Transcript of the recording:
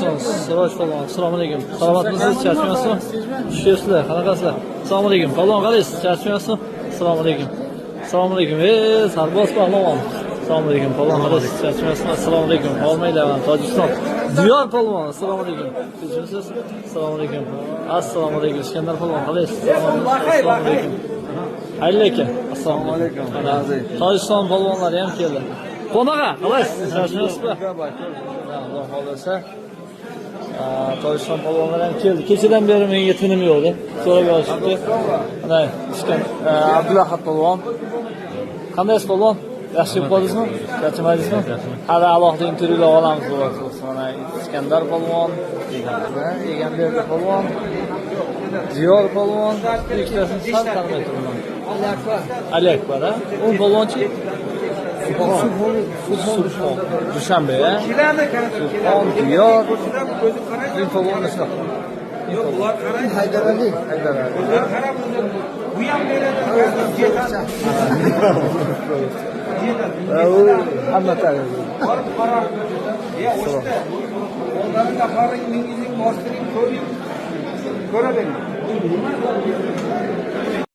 Tojikiston, Siroj polvon. Assalomu alaykum. Salomatmisiz? Charchamayapsizmi? Tushasizlar, qanaqasizlar? Assalomu alaykum. Polvon qalaysiz? Charchamayapsizmi? Assalomu alaykum. Assalomu alaykum. Sarboz polvon. Assalomu alaykum. Polvon qalaysiz? Charchamayapsizmi? Assalomu alaykum. Olmaylar, Tojikiston. Diyor polvon. Assalomu alaykum. Kechirasiz? Assalomu alaykum. Assalomu alaykum. Iskandar polvon qalaysiz? Assalomu alaykum. Xayrli aka. Assalomu alaykum. Tojikiston polvonlari ham keldi. Qo'naqa, qalaysiz? Charchamayapsizmi? Alloh xolasa. Tojikiston polvonlari ham keldi. Kechadan beri menga tinim yo'qdi. So'rab olishibdi. Mana Abdulahad polvon. Qandaysiz polvon? Yaxshi bo'lib qoldingizmi? Charchamadingizmi? Hali alohida intervyular olamiz bo'lasiz. Mana Iskandar polvon, Egamberdi polvon, Ziyor polvon, ikkitasini sal tanimay turibman. Ali Akbar, ha? U polvonchi? Sulton. Dushanbe, ha? Sulton, Diyor. Bu polvon nima? Yo'q, ular qarang. Haydarali. Ular qarab bu ham beradi. Hamma tare. Borib qarab. O'shda. Onlarning qaring mingizlik bostiring ko'ring. Ko'ravering.